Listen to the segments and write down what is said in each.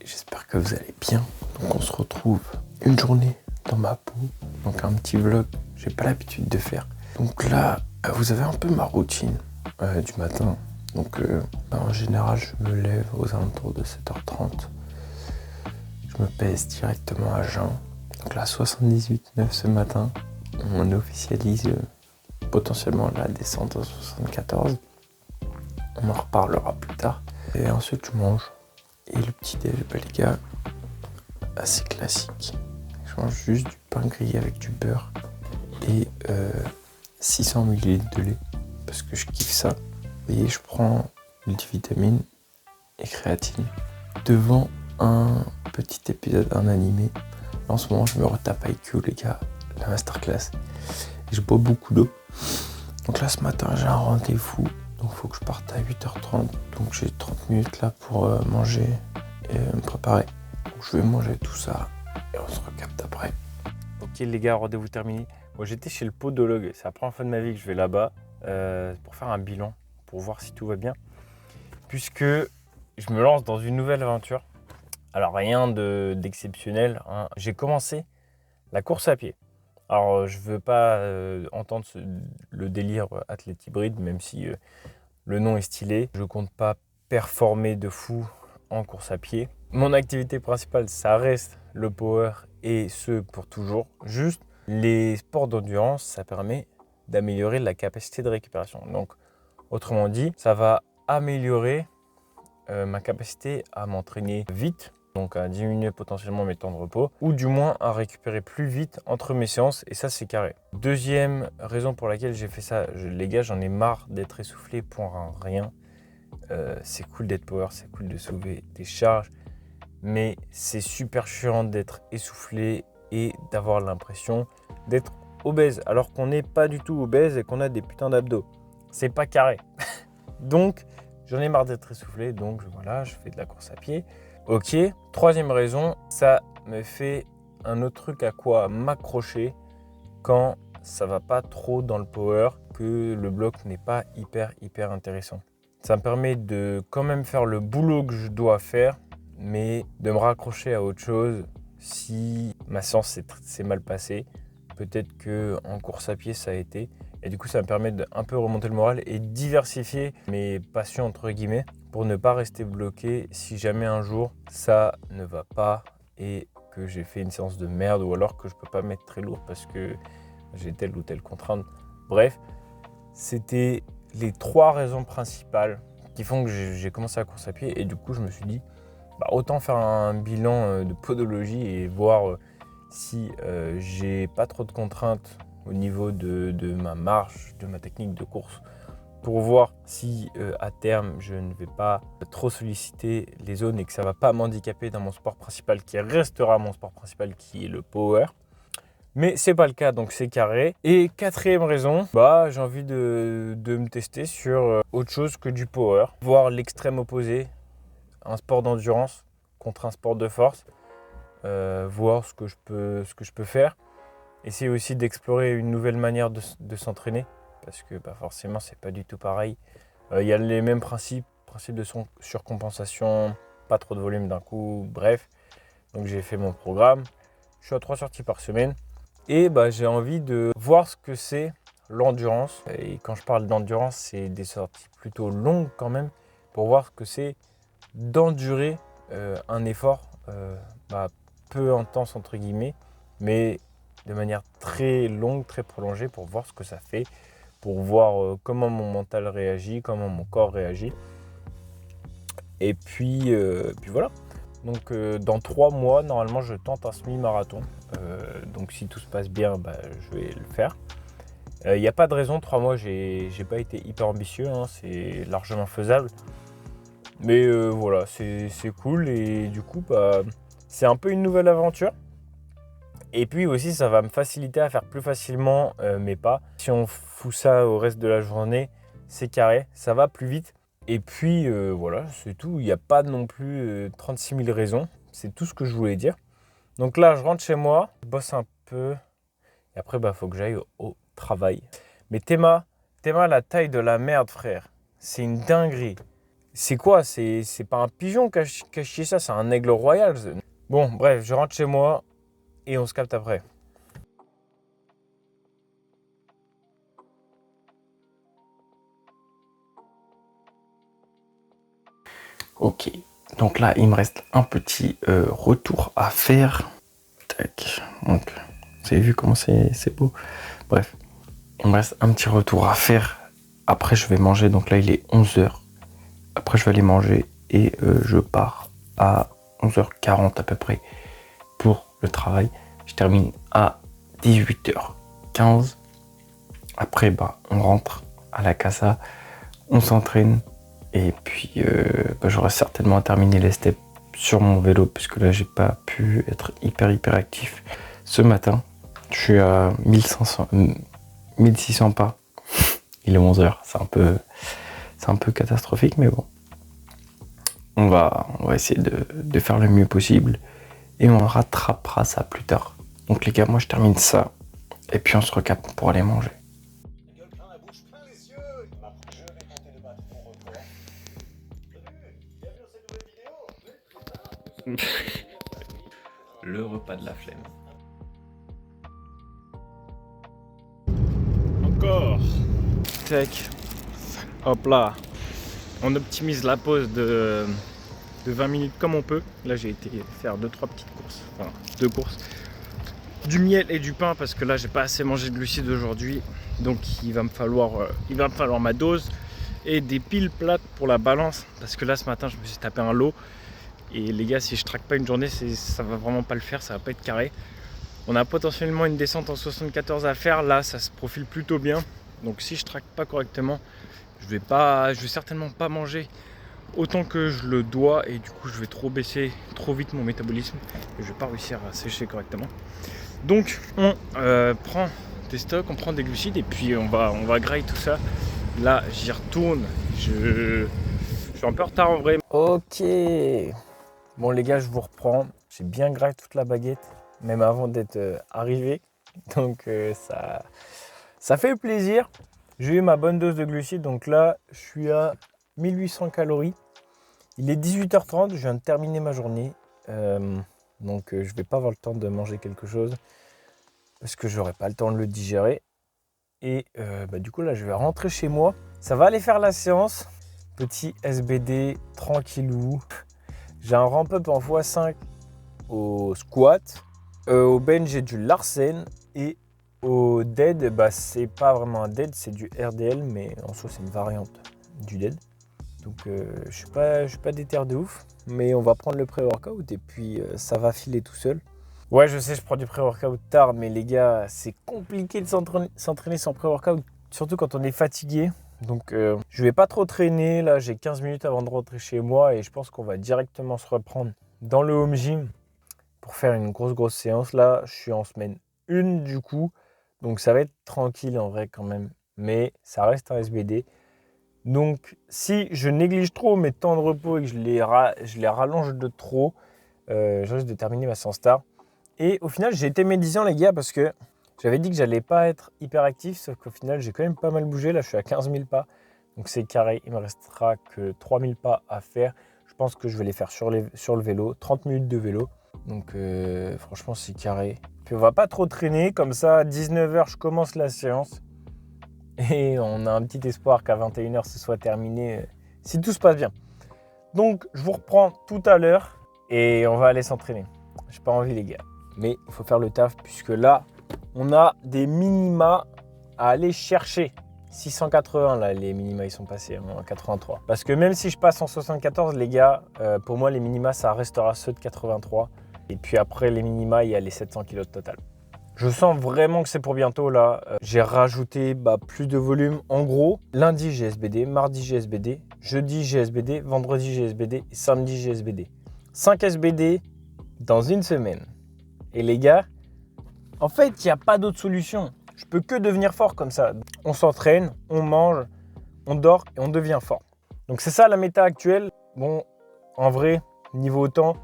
j'espère que vous allez bien. Donc on se retrouve une journée dans ma peau, donc un petit vlog, j'ai pas l'habitude de faire. Donc là, vous avez un peu ma routine du matin. Donc en général, je me lève aux alentours de 7h30. Je me pèse directement à jeun. Donc là, 78,9 ce matin. On officialise potentiellement la descente à 74. On en reparlera plus tard. Et ensuite, je mange. Et le petit déj, les gars, assez classique. Je mange juste du pain grillé avec du beurre et 600 ml de lait parce que je kiffe ça. Et je prends multivitamine et créatine devant un petit épisode d'un animé. En ce moment, je me retape IQ, les gars, la masterclass. Et je bois beaucoup d'eau. Donc là, ce matin, j'ai un rendez-vous. Donc il faut que je parte à 8h30. Donc j'ai 30 minutes là pour manger et me préparer. Donc je vais manger tout ça et on se recapte après. Ok les gars, rendez-vous terminé. Moi j'étais chez le podologue. C'est la première fois de ma vie que je vais là-bas pour faire un bilan, pour voir si tout va bien. Puisque je me lance dans une nouvelle aventure. Alors rien d'exceptionnel, hein. J'ai commencé la course à pied. Alors je veux pas entendre le délire athlète hybride, même si le nom est stylé. Je compte pas performer de fou en course à pied. Mon activité principale, ça reste le power et ce pour toujours. Juste les sports d'endurance, ça permet d'améliorer la capacité de récupération. Donc autrement dit, ça va améliorer ma capacité à m'entraîner vite, donc à diminuer potentiellement mes temps de repos, ou du moins à récupérer plus vite entre mes séances, et ça c'est carré. Deuxième raison pour laquelle j'ai fait ça, les gars, j'en ai marre d'être essoufflé pour un rien. C'est cool d'être power, c'est cool de soulever des charges, mais c'est super chiant d'être essoufflé et d'avoir l'impression d'être obèse, alors qu'on n'est pas du tout obèse et qu'on a des putains d'abdos. C'est pas carré. Donc, j'en ai marre d'être essoufflé, donc voilà, je fais de la course à pied. Ok, troisième raison, ça me fait un autre truc à quoi m'accrocher quand ça va pas trop dans le power, que le bloc n'est pas hyper intéressant. Ça me permet de quand même faire le boulot que je dois faire, mais de me raccrocher à autre chose si ma séance s'est mal passée. Peut-être qu'en course à pied, ça a été. Et du coup, ça me permet d'un peu remonter le moral et diversifier mes passions, entre guillemets, pour ne pas rester bloqué si jamais un jour ça ne va pas et que j'ai fait une séance de merde ou alors que je peux pas mettre très lourd parce que j'ai telle ou telle contrainte. Bref, c'était les trois raisons principales qui font que j'ai commencé la course à pied et du coup, je me suis dit, autant faire un bilan de podologie et voir si j'ai pas trop de contraintes au niveau de ma marche, de ma technique de course, pour voir si à terme je ne vais pas trop solliciter les zones et que ça va pas m'handicaper dans mon sport principal qui restera mon sport principal qui est le power. Mais c'est pas le cas, donc c'est carré. Et quatrième raison, j'ai envie de me tester sur autre chose que du power, voir l'extrême opposé, un sport d'endurance contre un sport de force. Voir ce que je peux faire. Essayer aussi d'explorer une nouvelle manière de s'entraîner parce que forcément c'est pas du tout pareil. Il y a les mêmes principes de surcompensation, pas trop de volume d'un coup, bref. Donc j'ai fait mon programme, je suis à 3 sorties par semaine et j'ai envie de voir ce que c'est l'endurance. Et quand je parle d'endurance, c'est des sorties plutôt longues quand même pour voir ce que c'est d'endurer un effort peu intense entre guillemets, mais de manière très longue, très prolongée pour voir ce que ça fait, pour voir comment mon mental réagit, comment mon corps réagit. Et puis voilà. Donc dans 3 mois, normalement, je tente un semi-marathon. Donc si tout se passe bien, je vais le faire. Il n'y a pas de raison, 3 mois, j'ai pas été hyper ambitieux, hein, c'est largement faisable. Mais voilà, c'est cool et du coup, c'est un peu une nouvelle aventure. Et puis aussi, ça va me faciliter à faire plus facilement mes pas. Si on fout ça au reste de la journée, c'est carré, ça va plus vite. Et puis voilà, c'est tout. Il n'y a pas non plus 36 000 raisons. C'est tout ce que je voulais dire. Donc là, je rentre chez moi, je bosse un peu. Et après, faut que j'aille au travail. Mais Théma, la taille de la merde, frère. C'est une dinguerie. C'est quoi? C'est pas un pigeon qui a chié ça, c'est un aigle royal. Bon, bref, je rentre chez moi et on se capte après. Ok, donc là, il me reste un petit retour à faire. Tac, donc, vous avez vu comment c'est beau? Bref, il me reste un petit retour à faire. Après, je vais manger, donc là, il est 11h. Après, je vais aller manger et je pars à 11h40 à peu près pour le travail. Je termine à 18h15. Après, bah, on rentre à la casa, on s'entraîne. Et puis, j'aurai certainement terminé les steps sur mon vélo, puisque là, j'ai pas pu être hyper actif ce matin. Je suis à 1600 pas. Il est 11h, c'est un peu catastrophique, mais bon. On va essayer de faire le mieux possible et on rattrapera ça plus tard. Donc les gars, moi je termine ça et puis on se recapte pour aller manger. Le repas de la flemme. Encore. Tac. Hop là. On optimise la pause de 20 minutes comme on peut. Là j'ai été faire 2-3 petites courses. Enfin 2 courses. Du miel et du pain parce que là j'ai pas assez mangé de glucides aujourd'hui. Donc il va me falloir ma dose. Et des piles plates pour la balance. Parce que là ce matin je me suis tapé un lot. Et les gars, si je traque pas une journée, ça va vraiment pas le faire, ça va pas être carré. On a potentiellement une descente en 74 à faire. Là ça se profile plutôt bien. Donc si je traque pas correctement, je vais certainement pas manger autant que je le dois et du coup je vais baisser trop vite mon métabolisme et je vais pas réussir à sécher correctement. Donc on prend des stocks, on prend des glucides et puis on va grailler tout ça. Là j'y retourne, je suis un peu en retard en vrai. Ok, bon les gars, je vous reprends. J'ai bien graillé toute la baguette, même avant d'être arrivé. Donc ça fait plaisir. J'ai eu ma bonne dose de glucides, donc là je suis à 1800 calories. Il est 18h30, je viens de terminer ma journée. Donc je vais pas avoir le temps de manger quelque chose parce que j'aurai pas le temps de le digérer. Et du coup là je vais rentrer chez moi. Ça va aller faire la séance. Petit SBD tranquillou. J'ai un ramp-up en x5 au squat. Au bench j'ai du Larsen et au dead, c'est pas vraiment un dead, c'est du RDL, mais en soi c'est une variante du dead. Donc je suis pas déter de ouf, mais on va prendre le pré-workout et puis ça va filer tout seul. Ouais, je sais, je prends du pré-workout tard, mais les gars, c'est compliqué de s'entraîner sans pré-workout, surtout quand on est fatigué. Donc je vais pas trop traîner, là j'ai 15 minutes avant de rentrer chez moi et je pense qu'on va directement se reprendre dans le home gym pour faire une grosse séance. Là, je suis en semaine 1 du coup, donc ça va être tranquille en vrai quand même, mais ça reste un SBD. Donc si je néglige trop mes temps de repos et que je les rallonge de trop, je risque de terminer ma séance tard. Et au final, j'ai été médisant les gars parce que j'avais dit que j'allais pas être hyper actif, sauf qu'au final, j'ai quand même pas mal bougé. Là, je suis à 15 000 pas, donc c'est carré. Il me restera que 3 000 pas à faire. Je pense que je vais les faire sur le vélo, 30 minutes de vélo. Donc franchement, c'est carré. Puis on va pas trop traîner, comme ça, à 19h, je commence la séance. Et on a un petit espoir qu'à 21h, ce soit terminé, si tout se passe bien. Donc, je vous reprends tout à l'heure et on va aller s'entraîner. J'ai pas envie, les gars. Mais il faut faire le taf puisque là, on a des minima à aller chercher. 680, là, les minima, ils sont passés en 83. Parce que même si je passe en 74, les gars, pour moi, les minima, ça restera ceux de 83. Et puis après, les minima, il y a les 700 kg de total. Je sens vraiment que c'est pour bientôt là. J'ai rajouté plus de volume. En gros, lundi j'ai SBD, mardi j'ai SBD, jeudi j'ai SBD, vendredi j'ai SBD et samedi j'ai SBD. 5 SBD dans une semaine. Et les gars, en fait, il n'y a pas d'autre solution. Je peux que devenir fort comme ça. On s'entraîne, on mange, on dort et on devient fort. Donc c'est ça la méta actuelle. Bon, en vrai, niveau temps,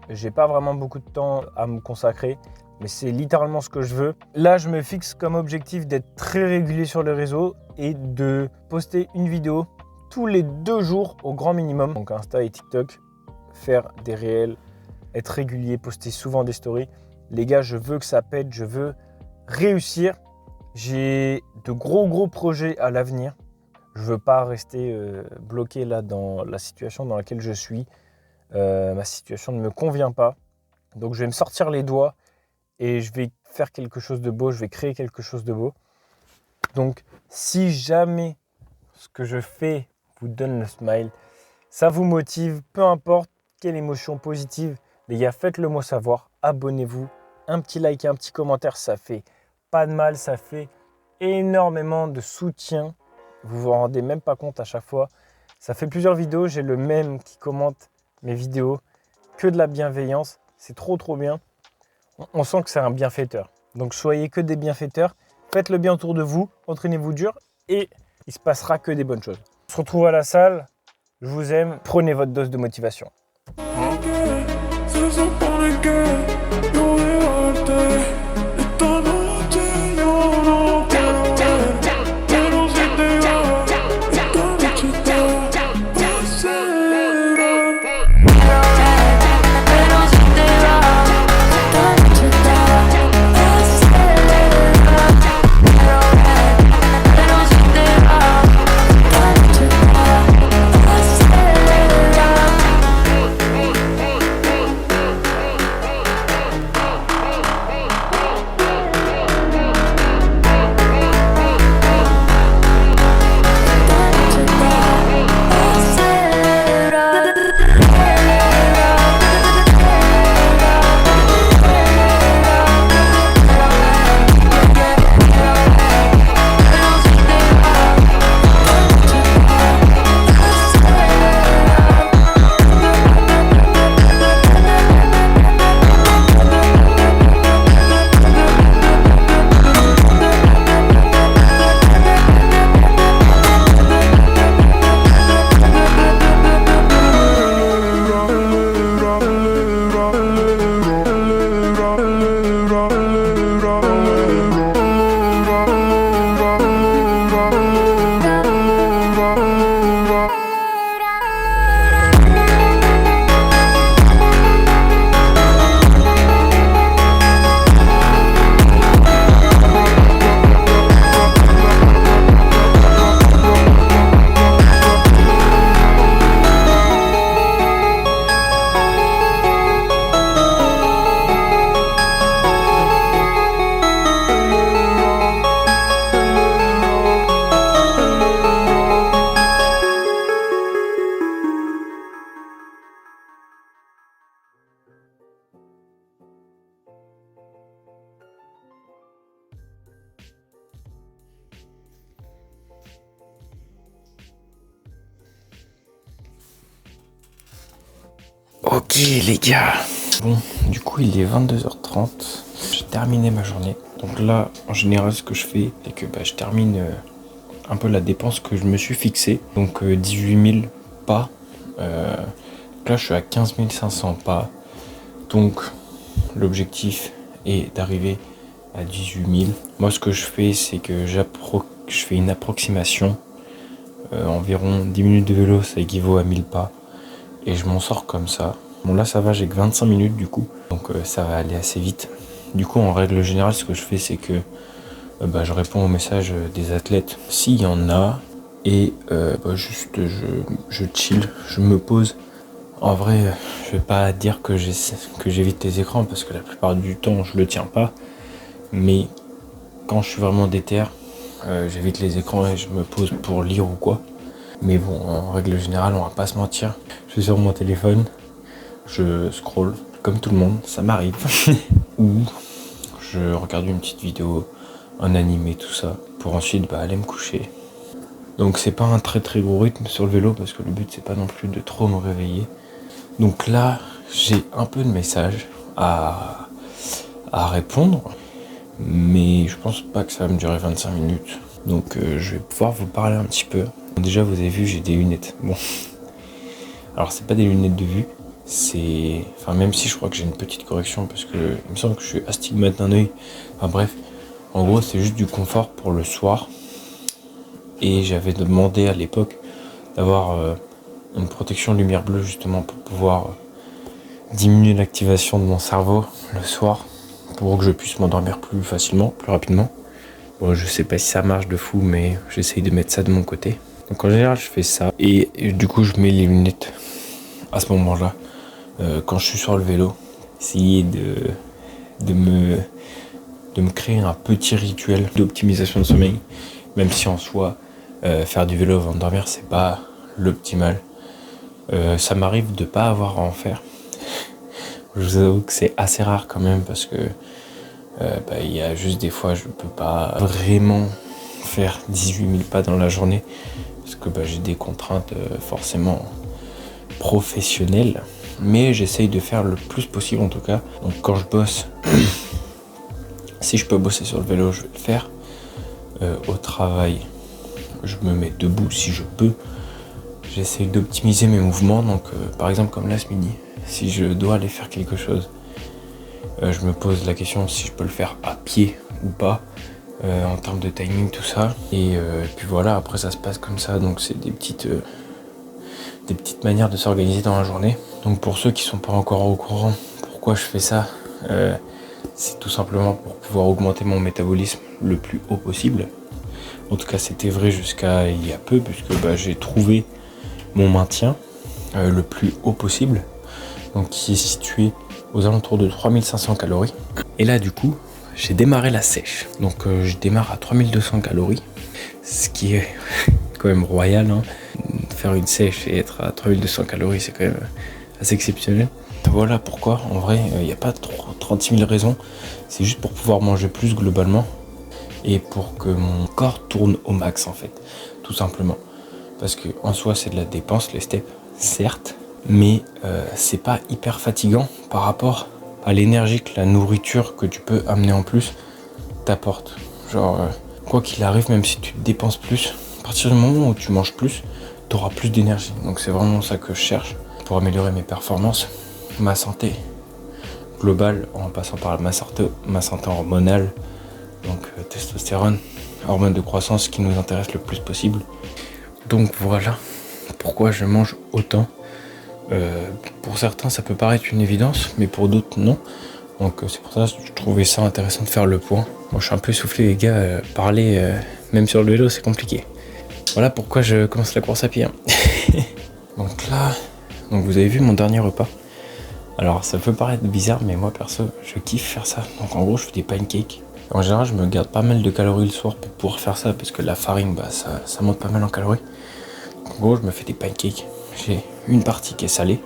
j'ai pas vraiment beaucoup de temps à me consacrer. Mais c'est littéralement ce que je veux. Là, je me fixe comme objectif d'être très régulier sur les réseaux et de poster une vidéo tous les 2 jours au grand minimum. Donc Insta et TikTok, faire des réels, être régulier, poster souvent des stories. Les gars, je veux que ça pète, je veux réussir. J'ai de gros projets à l'avenir. Je veux pas rester bloqué là dans la situation dans laquelle je suis. Ma situation ne me convient pas. Donc je vais me sortir les doigts et je vais faire quelque chose de beau, je vais créer quelque chose de beau. Donc si jamais ce que je fais vous donne le smile, ça vous motive, peu importe quelle émotion positive, les gars, faites-le moi savoir, abonnez-vous, un petit like et un petit commentaire, ça fait pas de mal, ça fait énormément de soutien, vous vous rendez même pas compte à chaque fois. Ça fait plusieurs vidéos, j'ai le même qui commente mes vidéos, que de la bienveillance, c'est trop bien. On sent que c'est un bienfaiteur. Donc soyez que des bienfaiteurs, faites le bien autour de vous, entraînez-vous dur et il se passera que des bonnes choses. On se retrouve à la salle, je vous aime, prenez votre dose de motivation. Ok les gars, bon du coup il est 22h30, j'ai terminé ma journée. Donc là en général ce que je fais c'est que je termine un peu la dépense que je me suis fixée. Donc 18 000 pas, là je suis à 15 500 pas. Donc l'objectif est d'arriver à 18 000. Moi ce que je fais c'est que je fais une approximation. Environ 10 minutes de vélo ça équivaut à 1000 pas. Et je m'en sors comme ça. Bon là ça va, j'ai que 25 minutes du coup. Donc ça va aller assez vite. Du coup en règle générale ce que je fais c'est que je réponds aux messages des athlètes s'il y en a. Et juste je chill, je me pose. En vrai je vais pas dire que j'évite les écrans parce que la plupart du temps je le tiens pas. Mais quand je suis vraiment déter, j'évite les écrans et je me pose pour lire ou quoi. Mais bon, en règle générale, on va pas se mentir. Je suis sur mon téléphone, je scroll, comme tout le monde, ça m'arrive. Ou je regarde une petite vidéo, un animé, tout ça, pour ensuite aller me coucher. Donc c'est pas un très gros rythme sur le vélo, parce que le but c'est pas non plus de trop me réveiller. Donc là, j'ai un peu de messages à répondre, mais je pense pas que ça va me durer 25 minutes. Donc je vais pouvoir vous parler un petit peu. Déjà vous avez vu j'ai des lunettes. Bon. Alors c'est pas des lunettes de vue. C'est. Enfin même si je crois que j'ai une petite correction parce que il me semble que je suis astigmate d'un œil. Enfin bref. En gros c'est juste du confort pour le soir. Et j'avais demandé à l'époque d'avoir une protection lumière bleue justement pour pouvoir diminuer l'activation de mon cerveau le soir pour que je puisse m'endormir plus facilement, plus rapidement. Bon, je sais pas si ça marche de fou, mais j'essaye de mettre ça de mon côté. Donc en général, je fais ça et du coup, je mets les lunettes à ce moment-là quand je suis sur le vélo. Essayer de me créer un petit rituel d'optimisation de sommeil, même si en soi, faire du vélo avant de dormir, c'est pas l'optimal. Ça m'arrive de pas avoir à en faire. Je vous avoue que c'est assez rare quand même parce que il y a juste des fois je peux pas vraiment faire 18 000 pas dans la journée parce que j'ai des contraintes forcément professionnelles, mais j'essaye de faire le plus possible en tout cas. Donc quand je bosse, si je peux bosser sur le vélo, je vais le faire. Au travail, je me mets debout si je peux. J'essaye d'optimiser mes mouvements, donc par exemple comme là ce midi, si je dois aller faire quelque chose, je me pose la question si je peux le faire à pied ou pas, en termes de timing, tout ça. Et puis voilà, après ça se passe comme ça, donc c'est des petites manières de s'organiser dans la journée. Donc pour ceux qui sont pas encore au courant, pourquoi je fais ça, c'est tout simplement pour pouvoir augmenter mon métabolisme le plus haut possible. En tout cas, c'était vrai jusqu'à il y a peu, puisque j'ai trouvé mon maintien le plus haut possible, donc qui est situé aux alentours de 3500 calories. Et là du coup j'ai démarré la sèche, donc je démarre à 3200 calories, ce qui est quand même royal, hein. Faire une sèche et être à 3200 calories, c'est quand même assez exceptionnel. Voilà pourquoi en vrai il n'y a pas 36 000 raisons, c'est juste pour pouvoir manger plus globalement et pour que mon corps tourne au max en fait, tout simplement. Parce que en soi c'est de la dépense, les steps, certes, mais c'est pas hyper fatigant par rapport à l'énergie que la nourriture que tu peux amener en plus t'apporte. Genre, quoi qu'il arrive, même si tu dépenses plus, à partir du moment où tu manges plus, tu auras plus d'énergie. Donc c'est vraiment ça que je cherche pour améliorer mes performances, ma santé globale, en passant par ma santé hormonale, donc testostérone, hormone de croissance qui nous intéresse le plus possible. Donc voilà pourquoi je mange autant. Pour certains ça peut paraître une évidence, mais pour d'autres non. Donc c'est pour ça que je trouvais ça intéressant de faire le point. Moi je suis un peu essoufflé les gars, parler même sur le vélo c'est compliqué. Voilà pourquoi je commence la course à pied. Donc là, vous avez vu mon dernier repas. Alors ça peut paraître bizarre, mais moi perso je kiffe faire ça. Donc en gros je fais des pancakes. En général je me garde pas mal de calories le soir pour pouvoir faire ça, parce que la farine ça monte pas mal en calories. En gros je me fais des pancakes. J'ai une partie qui est salée,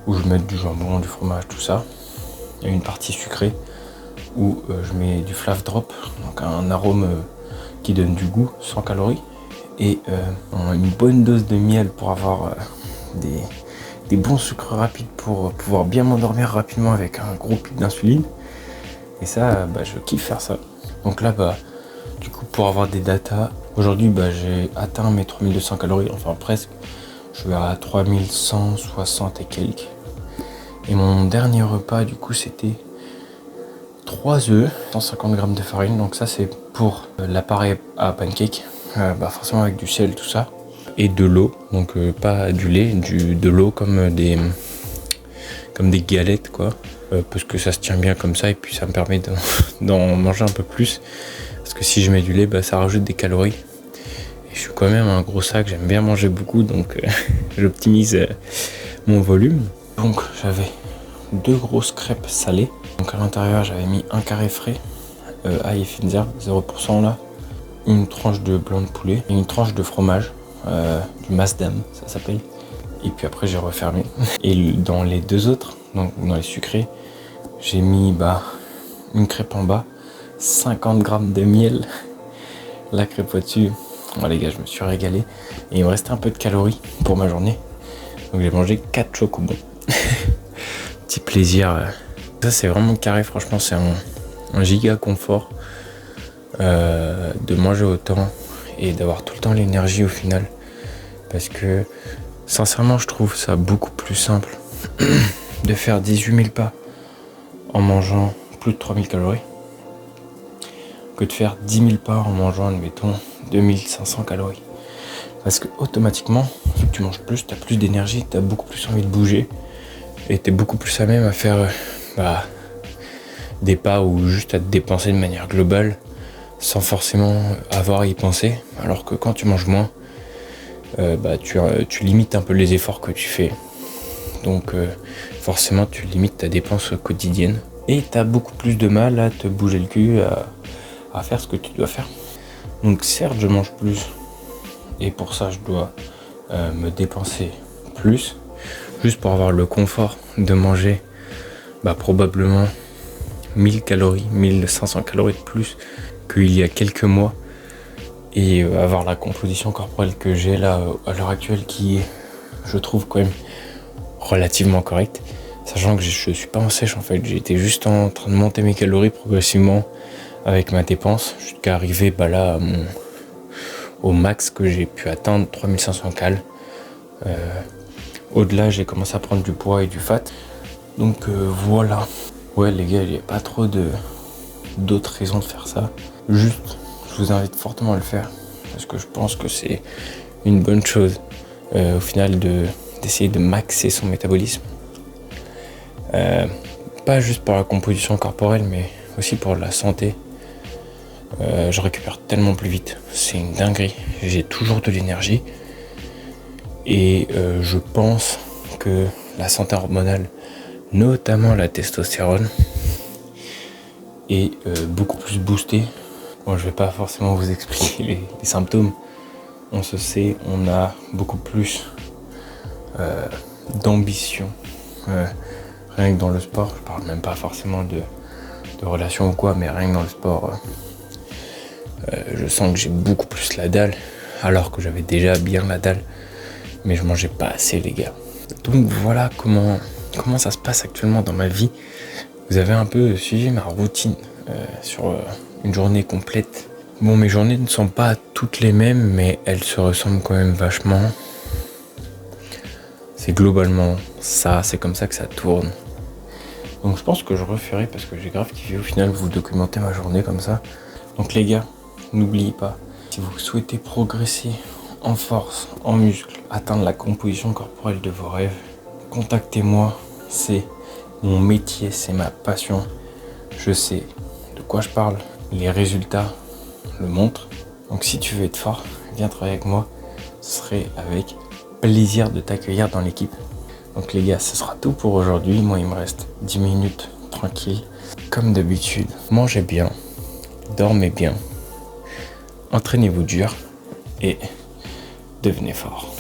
où je mets du jambon, du fromage, tout ça. Il y a une partie sucrée où je mets du flav drop, donc un arôme qui donne du goût, sans calories, et une bonne dose de miel pour avoir des bons sucres rapides pour pouvoir bien m'endormir rapidement avec un gros pic d'insuline. Et ça, je kiffe faire ça. Donc là, du coup, pour avoir des datas, aujourd'hui, j'ai atteint mes 3200 calories, enfin presque. Je suis à 3160 et quelques. Et mon dernier repas, du coup, c'était 3 œufs, 150 g de farine. Donc ça, c'est pour l'appareil à pancake, forcément avec du sel, tout ça. Et de l'eau, donc pas du lait, de l'eau comme des galettes, quoi. Parce que ça se tient bien comme ça, et puis ça me permet d'en manger un peu plus. Parce que si je mets du lait, ça rajoute des calories. Je suis quand même un gros sac, j'aime bien manger beaucoup, donc j'optimise mon volume. Donc j'avais 2 grosses crêpes salées. Donc à l'intérieur j'avais mis un carré frais, ail et fines herbes, 0% là, une tranche de blanc de poulet et une tranche de fromage, du Masdam ça s'appelle. Et puis après j'ai refermé. Et dans les 2 autres, donc dans les sucrés, j'ai mis une crêpe en bas, 50 g de miel, la crêpe au-dessus. Bon les gars, je me suis régalé et il me restait un peu de calories pour ma journée. Donc j'ai mangé 4 chocobons. Petit plaisir. Ça c'est vraiment carré, franchement c'est un giga confort de manger autant et d'avoir tout le temps l'énergie au final. Parce que sincèrement je trouve ça beaucoup plus simple de faire 18 000 pas en mangeant plus de 3000 calories que de faire 10 000 pas en mangeant, admettons, 2500 calories. Parce que automatiquement, vu que tu manges plus, tu as plus d'énergie, tu as beaucoup plus envie de bouger. Et tu es beaucoup plus à même à faire des pas ou juste à te dépenser de manière globale sans forcément avoir à y penser. Alors que quand tu manges moins, tu limites un peu les efforts que tu fais. Donc forcément tu limites ta dépense quotidienne. Et tu as beaucoup plus de mal à te bouger le cul, à faire ce que tu dois faire. Donc certes je mange plus. Et pour ça je dois me dépenser plus. Juste pour avoir le confort de manger probablement 1000 calories, 1500 calories de plus qu'il y a quelques mois. Et avoir la composition corporelle que j'ai là à l'heure actuelle qui est, je trouve quand même relativement correcte. Sachant que je suis pas en sèche en fait, j'étais juste en train de monter mes calories progressivement avec ma dépense jusqu'à arriver là au max que j'ai pu atteindre, 3500 cales. Au-delà, j'ai commencé à prendre du poids et du fat. Donc voilà. Ouais les gars, il n'y a pas trop d'autres raisons de faire ça. Juste, je vous invite fortement à le faire. Parce que je pense que c'est une bonne chose au final d'essayer de maxer son métabolisme. Pas juste pour la composition corporelle, mais aussi pour la santé. Je récupère tellement plus vite. C'est une dinguerie. J'ai toujours de l'énergie. Et je pense que la santé hormonale, notamment la testostérone, est beaucoup plus boostée. Bon, je vais pas forcément vous expliquer les symptômes. On se sait, on a beaucoup plus d'ambition. Rien que dans le sport, je parle même pas forcément de relations ou quoi, mais rien que dans le sport, je sens que j'ai beaucoup plus la dalle, alors que j'avais déjà bien la dalle, mais je mangeais pas assez les gars. Donc voilà comment ça se passe actuellement dans ma vie. Vous avez un peu suivi ma routine sur une journée complète. Bon, mes journées ne sont pas toutes les mêmes, mais elles se ressemblent quand même vachement. C'est globalement ça, c'est comme ça que ça tourne. Donc je pense que je referai parce que j'ai grave kiffé au final vous documenter ma journée comme ça. Donc les gars, n'oubliez pas, si vous souhaitez progresser en force, en muscle, atteindre la composition corporelle de vos rêves, contactez-moi, c'est mon métier, c'est ma passion. Je sais de quoi je parle, les résultats le montrent. Donc si tu veux être fort, viens travailler avec moi, ce serait avec plaisir de t'accueillir dans l'équipe. Donc les gars, ce sera tout pour aujourd'hui. Moi, il me reste 10 minutes tranquille. Comme d'habitude, mangez bien, dormez bien, entraînez-vous dur et devenez fort.